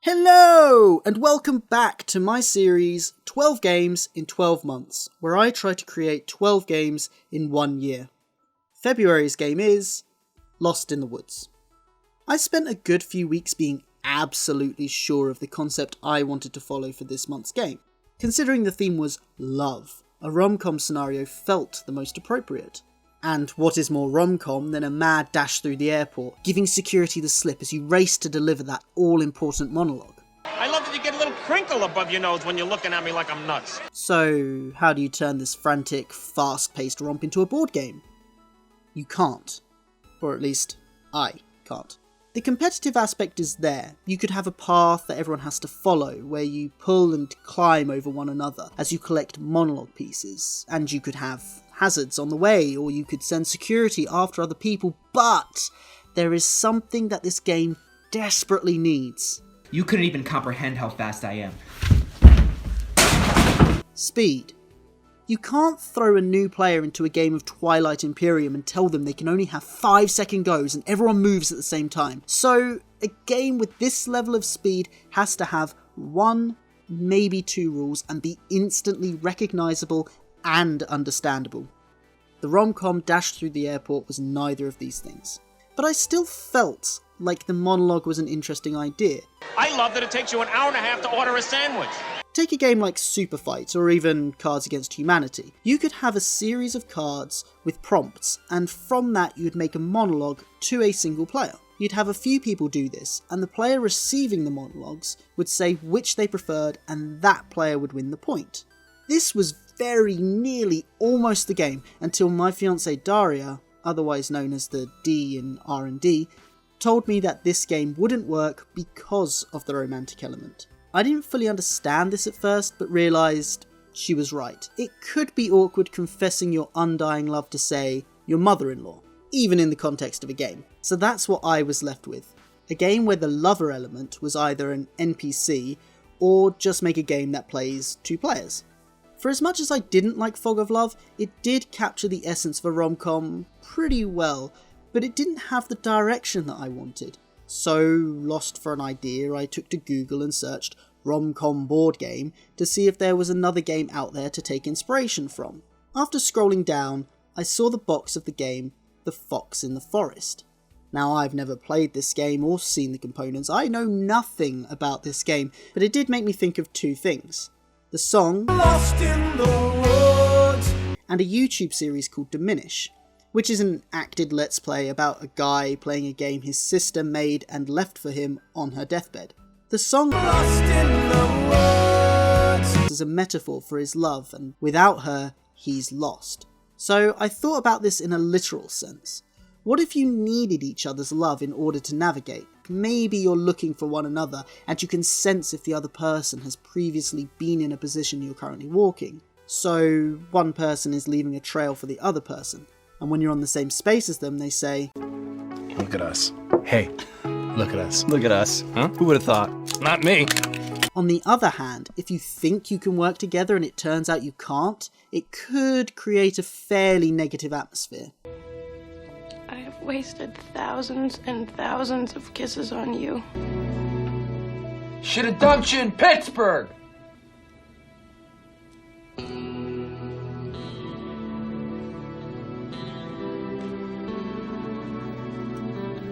Hello, and welcome back to my series 12 Games in 12 Months, where I try to create 12 games in 1 year. February's game is Lost in the Woods. I spent a good few weeks being absolutely sure of the concept I wanted to follow for this month's game. Considering the theme was love, a rom-com scenario felt the most appropriate. And what is more rom-com than a mad dash through the airport, giving security the slip as you race to deliver that all-important monologue? I love that you get a little crinkle above your nose when you're looking at me like I'm nuts. So, how do you turn this frantic, fast-paced romp into a board game? You can't. Or at least, I can't. The competitive aspect is there. You could have a path that everyone has to follow, where you pull and climb over one another as you collect monologue pieces, and you could have hazards on the way, or you could send security after other people, but there is something that this game desperately needs. You couldn't even comprehend how fast I am. Speed. You can't throw a new player into a game of Twilight Imperium and tell them they can only have 5-second goes and everyone moves at the same time. So, a game with this level of speed has to have 1, maybe 2 rules and be instantly recognisable and understandable. The rom-com dash through the airport was neither of these things. But I still felt like the monologue was an interesting idea. I love that it takes you an hour and a half to order a sandwich. Take a game like Super Fight or even Cards Against Humanity. You could have a series of cards with prompts, and from that you would make a monologue to a single player. You'd have a few people do this, and the player receiving the monologues would say which they preferred, and that player would win the point. This was very nearly almost the game until my fiancée Daria, otherwise known as the D in R&D, told me that this game wouldn't work because of the romantic element. I didn't fully understand this at first, but realised she was right. It could be awkward confessing your undying love to, say, your mother-in-law, even in the context of a game. So that's what I was left with. A game where the lover element was either an NPC, or just make a game that plays 2 players. For as much as I didn't like Fog of Love, it did capture the essence of a rom-com pretty well, but it didn't have the direction that I wanted. So, lost for an idea, I took to Google and searched rom-com board game to see if there was another game out there to take inspiration from. After scrolling down, I saw the box of the game The Fox in the Forest. Now, I've never played this game or seen the components, I know nothing about this game, but it did make me think of 2 things. The song, Lost in the Woods, and a YouTube series called Diminish, which is an acted let's play about a guy playing a game his sister made and left for him on her deathbed. The song Lost in the Woods is a metaphor for his love, and without her, he's lost. So I thought about this in a literal sense. What if you needed each other's love in order to navigate? Maybe you're looking for one another, and you can sense if the other person has previously been in a position you're currently walking. So one person is leaving a trail for the other person. And when you're on the same space as them, they say, "Look at us. Hey, look at us." Look at us. Huh? Who would have thought? Not me. On the other hand, if you think you can work together and it turns out you can't, it could create a fairly negative atmosphere. I have wasted thousands and thousands of kisses on you. Should have dumped you in Pittsburgh!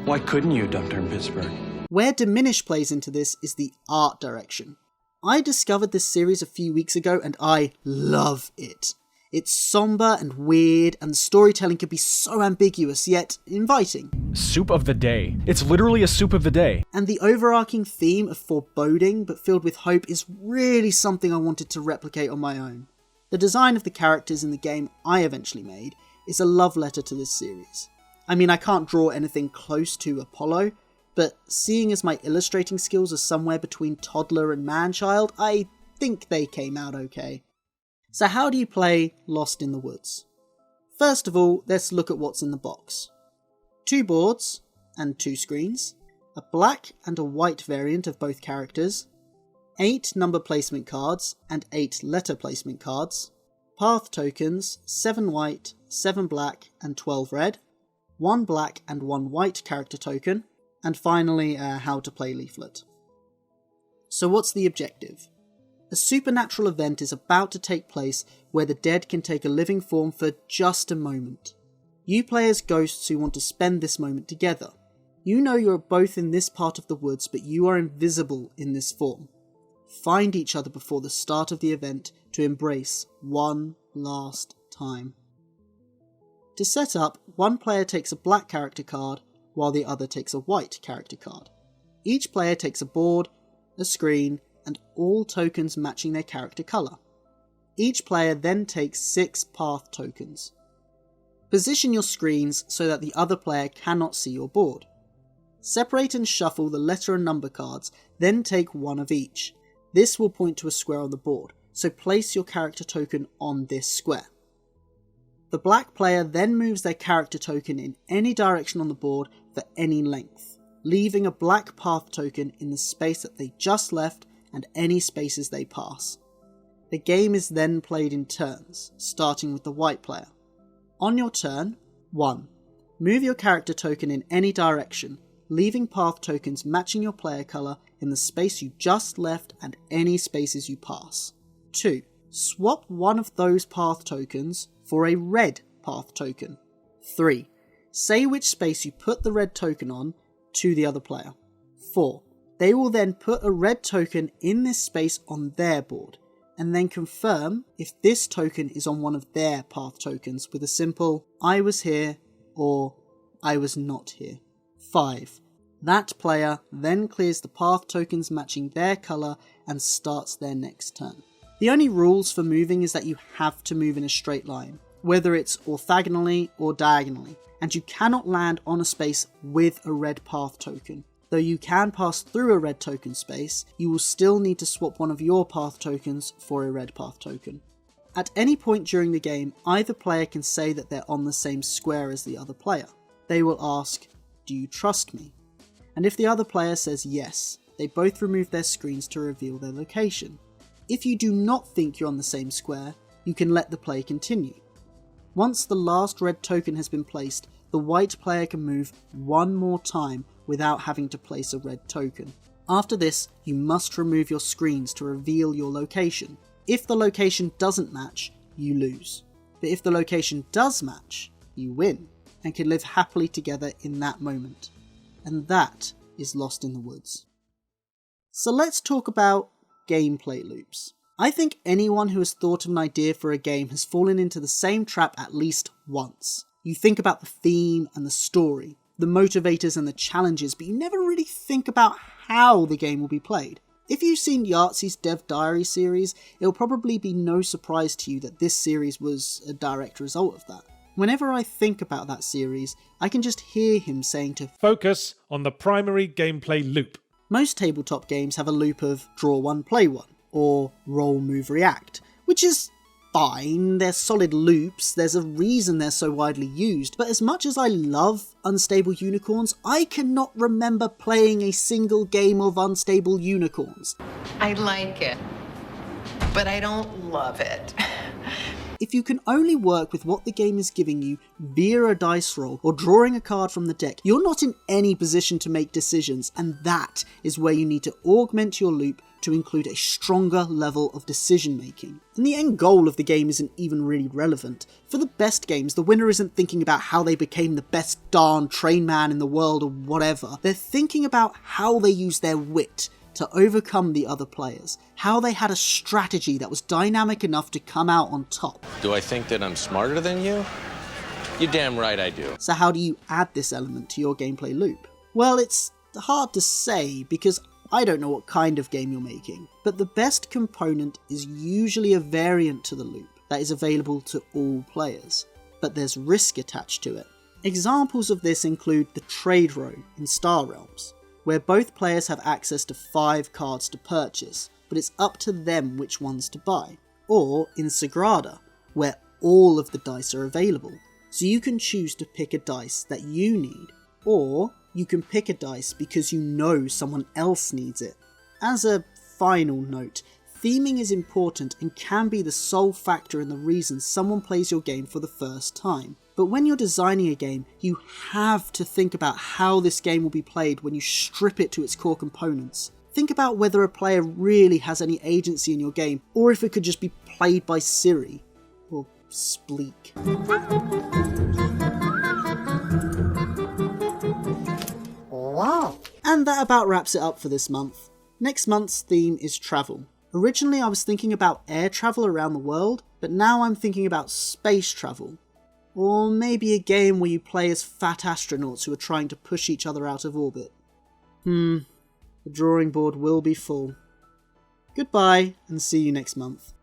Why couldn't you dump her in Pittsburgh? Where Diminish plays into this is the art direction. I discovered this series a few weeks ago and I love it. It's somber and weird, and the storytelling can be so ambiguous yet inviting. Soup of the day. It's literally a soup of the day. And the overarching theme of foreboding but filled with hope is really something I wanted to replicate on my own. The design of the characters in the game I eventually made is a love letter to this series. I mean, I can't draw anything close to Apollo, but seeing as my illustrating skills are somewhere between toddler and man-child, I think they came out okay. So how do you play Lost in the Woods? First of all, let's look at what's in the box. 2 boards and 2 screens, a black and a white variant of both characters, 8 number placement cards and 8 letter placement cards, path tokens, 7 white, 7 black and 12 red, 1 black and 1 white character token, and finally a how to play leaflet. So what's the objective? A supernatural event is about to take place where the dead can take a living form for just a moment. You play as ghosts who want to spend this moment together. You know you're both in this part of the woods, but you are invisible in this form. Find each other before the start of the event to embrace one last time. To set up, one player takes a black character card, while the other takes a white character card. Each player takes a board, a screen, and all tokens matching their character colour. Each player then takes 6 path tokens. Position your screens so that the other player cannot see your board. Separate and shuffle the letter and number cards, then take one of each. This will point to a square on the board, so place your character token on this square. The black player then moves their character token in any direction on the board for any length, leaving a black path token in the space that they just left and any spaces they pass. The game is then played in turns, starting with the white player. On your turn, 1. Move your character token in any direction, leaving path tokens matching your player colour in the space you just left and any spaces you pass. 2. Swap one of those path tokens for a red path token. 3. Say which space you put the red token on to the other player. 4. They will then put a red token in this space on their board, and then confirm if this token is on one of their path tokens with a simple "I was here" or "I was not here." 5. That player then clears the path tokens matching their colour and starts their next turn. The only rules for moving is that you have to move in a straight line, whether it's orthogonally or diagonally, and you cannot land on a space with a red path token. Though you can pass through a red token space, you will still need to swap one of your path tokens for a red path token. At any point during the game, either player can say that they're on the same square as the other player. They will ask, "Do you trust me?" And if the other player says yes, they both remove their screens to reveal their location. If you do not think you're on the same square, you can let the play continue. Once the last red token has been placed, the white player can move one more time without having to place a red token. After this, you must remove your screens to reveal your location. If the location doesn't match, you lose. But if the location does match, you win, and can live happily together in that moment. And that is Lost in the Woods. So let's talk about gameplay loops. I think anyone who has thought of an idea for a game has fallen into the same trap at least once. You think about the theme and the story, the motivators and the challenges, but you never really think about how the game will be played. If you've seen Yahtzee's Dev Diary series, it'll probably be no surprise to you that this series was a direct result of that. Whenever I think about that series, I can just hear him saying to focus on the primary gameplay loop. Most tabletop games have a loop of draw one, play one, or roll, move, react, which is fine, they're solid loops, there's a reason they're so widely used, but as much as I love Unstable Unicorns, I cannot remember playing a single game of Unstable Unicorns. I like it, but I don't love it. If you can only work with what the game is giving you via a dice roll or drawing a card from the deck, you're not in any position to make decisions, and that is where you need to augment your loop to include a stronger level of decision making. And the end goal of the game isn't even really relevant. For the best games, the winner isn't thinking about how they became the best darn train man in the world or whatever. They're thinking about how they use their wit to overcome the other players, how they had a strategy that was dynamic enough to come out on top. Do I think that I'm smarter than you? You're damn right I do. So how do you add this element to your gameplay loop? Well, it's hard to say because I don't know what kind of game you're making, but the best component is usually a variant to the loop that is available to all players, but there's risk attached to it. Examples of this include the trade row in Star Realms, where both players have access to 5 cards to purchase, but it's up to them which ones to buy. Or in Sagrada, where all of the dice are available, so you can choose to pick a dice that you need, or you can pick a dice because you know someone else needs it. As a final note, theming is important and can be the sole factor in the reason someone plays your game for the first time. But when you're designing a game, you have to think about how this game will be played when you strip it to its core components. Think about whether a player really has any agency in your game, or if it could just be played by Siri. Or Spleak. Wow. And that about wraps it up for this month. Next month's theme is travel. Originally I was thinking about air travel around the world, but now I'm thinking about space travel. Or maybe a game where you play as fat astronauts who are trying to push each other out of orbit. The drawing board will be full. Goodbye, and see you next month.